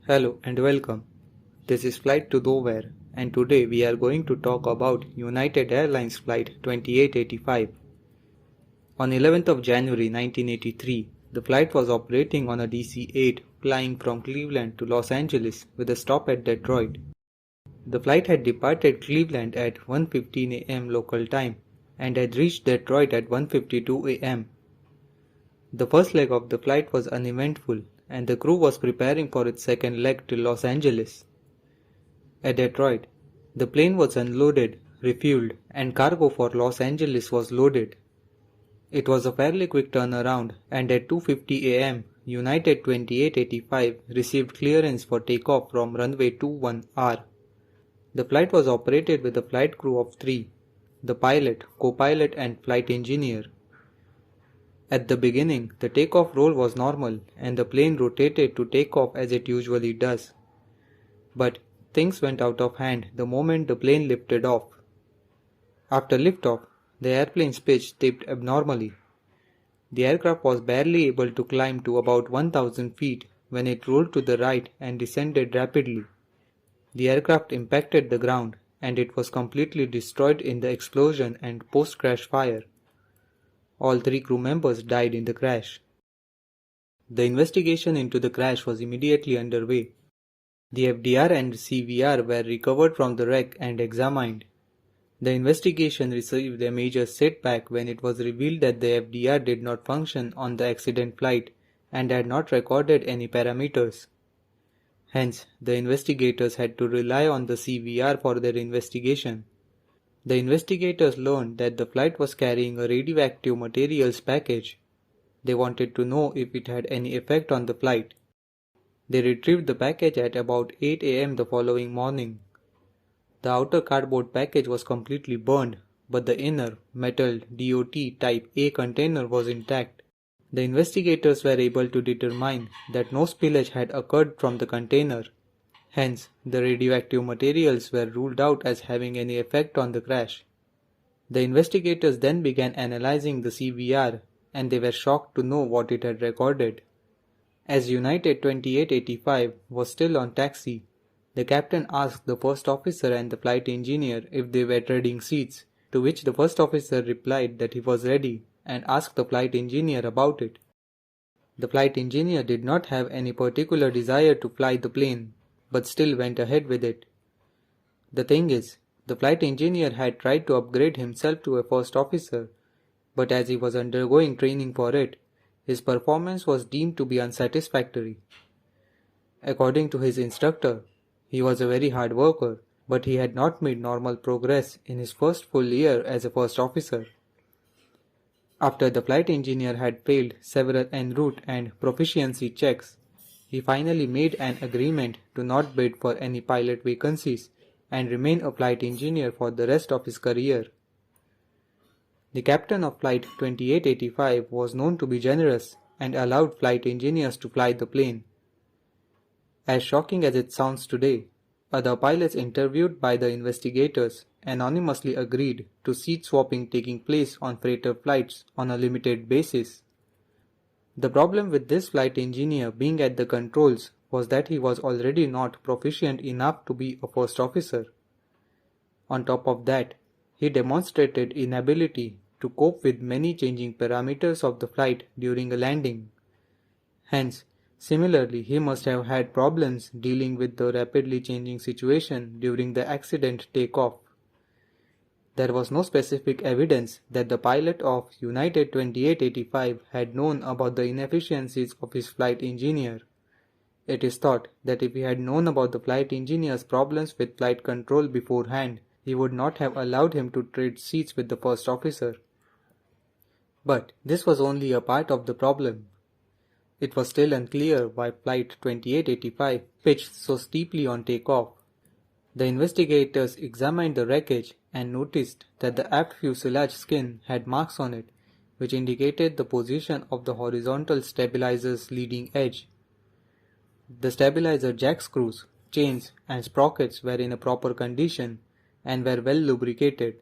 Hello and welcome. This is Flight to Nowhere, and today we are going to talk about United Airlines Flight 2885. On 11th of January 1983, the flight was operating on a DC-8 flying from Cleveland to Los Angeles with a stop at Detroit. The flight had departed Cleveland at 1:15 a.m. local time and had reached Detroit at 1:52 a.m. The first leg of the flight was uneventful, and the crew was preparing for its second leg to Los Angeles. At Detroit, the plane was unloaded, refueled, and cargo for Los Angeles was loaded. It was a fairly quick turnaround, and at 2:50 a.m., United 2885 received clearance for takeoff from runway 21R. The flight was operated with a flight crew of 3, the pilot, co-pilot and flight engineer. At the beginning, the takeoff roll was normal and the plane rotated to take off as it usually does. But things went out of hand the moment the plane lifted off. After liftoff, the airplane's pitch tipped abnormally. The aircraft was barely able to climb to about 1,000 feet when it rolled to the right and descended rapidly. The aircraft impacted the ground and it was completely destroyed in the explosion and post-crash fire. All 3 crew members died in the crash. The investigation into the crash was immediately underway. The FDR and CVR were recovered from the wreck and examined. The investigation received a major setback when it was revealed that the FDR did not function on the accident flight and had not recorded any parameters. Hence, the investigators had to rely on the CVR for their investigation. The investigators learned that the flight was carrying a radioactive materials package. They wanted to know if it had any effect on the flight. They retrieved the package at about 8 a.m. the following morning. The outer cardboard package was completely burned, but the inner, metal DOT Type A container was intact. The investigators were able to determine that no spillage had occurred from the container. Hence, the radioactive materials were ruled out as having any effect on the crash. The investigators then began analyzing the CVR, and they were shocked to know what it had recorded. As United 2885 was still on taxi, the captain asked the first officer and the flight engineer if they were trading seats, to which the first officer replied that he was ready and asked the flight engineer about it. The flight engineer did not have any particular desire to fly the plane, but still went ahead with it. The thing is, the flight engineer had tried to upgrade himself to a first officer, but as he was undergoing training for it, his performance was deemed to be unsatisfactory. According to his instructor, he was a very hard worker, but he had not made normal progress in his first full year as a first officer. After the flight engineer had failed several en route and proficiency checks, he finally made an agreement to not bid for any pilot vacancies and remain a flight engineer for the rest of his career. The captain of Flight 2885 was known to be generous and allowed flight engineers to fly the plane. As shocking as it sounds today, other pilots interviewed by the investigators anonymously agreed to seat swapping taking place on freighter flights on a limited basis. The problem with this flight engineer being at the controls was that he was already not proficient enough to be a first officer. On top of that, he demonstrated inability to cope with many changing parameters of the flight during a landing. Hence, similarly, he must have had problems dealing with the rapidly changing situation during the accident takeoff. There was no specific evidence that the pilot of United 2885 had known about the inefficiencies of his flight engineer. It is thought that if he had known about the flight engineer's problems with flight control beforehand, he would not have allowed him to trade seats with the first officer. But this was only a part of the problem. It was still unclear why Flight 2885 pitched so steeply on takeoff. The investigators examined the wreckage and noticed that the aft fuselage skin had marks on it, which indicated the position of the horizontal stabilizer's leading edge. The stabilizer jack screws, chains, and sprockets were in a proper condition and were well lubricated.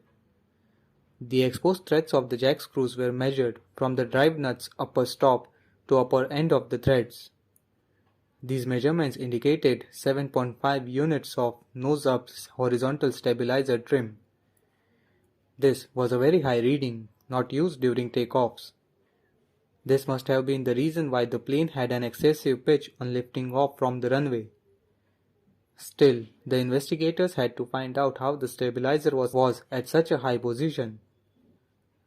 The exposed threads of the jack screws were measured from the drive nut's upper stop to upper end of the threads. These measurements indicated 7.5 units of nose-up horizontal stabilizer trim. This was a very high reading, not used during takeoffs. This must have been the reason why the plane had an excessive pitch on lifting off from the runway. Still, the investigators had to find out how the stabilizer was at such a high position.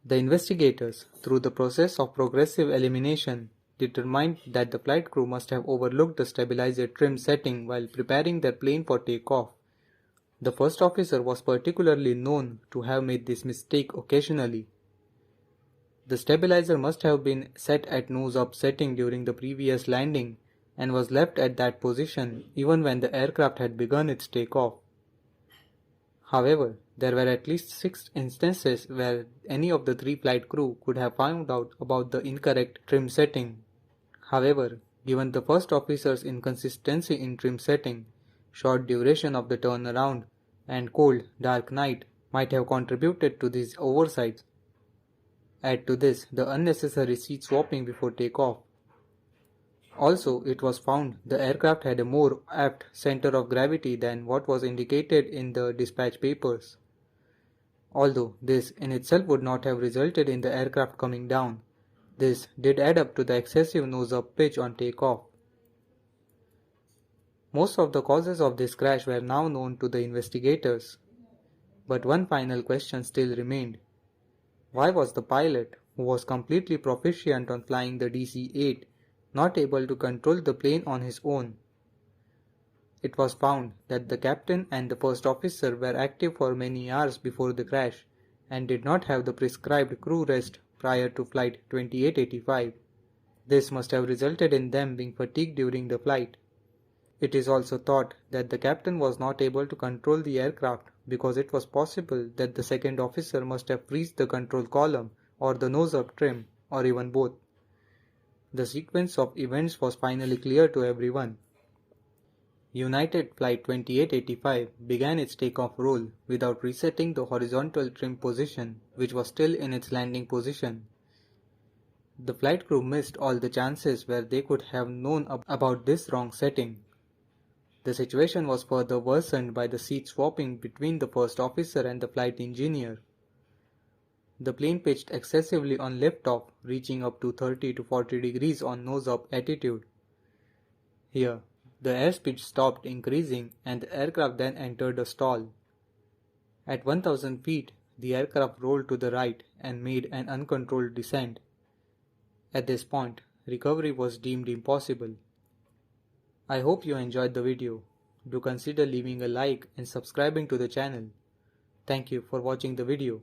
The investigators, through the process of progressive elimination, determined that the flight crew must have overlooked the stabilizer trim setting while preparing their plane for takeoff. The first officer was particularly known to have made this mistake occasionally. The stabilizer must have been set at nose-up setting during the previous landing and was left at that position even when the aircraft had begun its takeoff. However, there were at least 6 instances where any of the 3 flight crew could have found out about the incorrect trim setting. However, given the first officer's inconsistency in trim setting, short duration of the turnaround, and cold, dark night might have contributed to these oversights. Add to this the unnecessary seat swapping before takeoff. Also, it was found the aircraft had a more aft center of gravity than what was indicated in the dispatch papers. Although this in itself would not have resulted in the aircraft coming down, this did add up to the excessive nose-up pitch on takeoff. Most of the causes of this crash were now known to the investigators, but one final question still remained. Why was the pilot, who was completely proficient on flying the DC-8, not able to control the plane on his own? It was found that the captain and the first officer were active for many hours before the crash and did not have the prescribed crew rest prior to flight 2885. This must have resulted in them being fatigued during the flight. It is also thought that the captain was not able to control the aircraft because it was possible that the second officer must have freezed the control column or the nose-up trim, or even both. The sequence of events was finally clear to everyone. United Flight 2885 began its takeoff roll without resetting the horizontal trim position, which was still in its landing position. The flight crew missed all the chances where they could have known about this wrong setting. The situation was further worsened by the seat swapping between the first officer and the flight engineer. The plane pitched excessively on liftoff, reaching up to 30 to 40 degrees on nose-up attitude. Here, the airspeed stopped increasing and the aircraft then entered a stall. At 1000 feet, the aircraft rolled to the right and made an uncontrolled descent. At this point, recovery was deemed impossible. I hope you enjoyed the video. Do consider leaving a like and subscribing to the channel. Thank you for watching the video.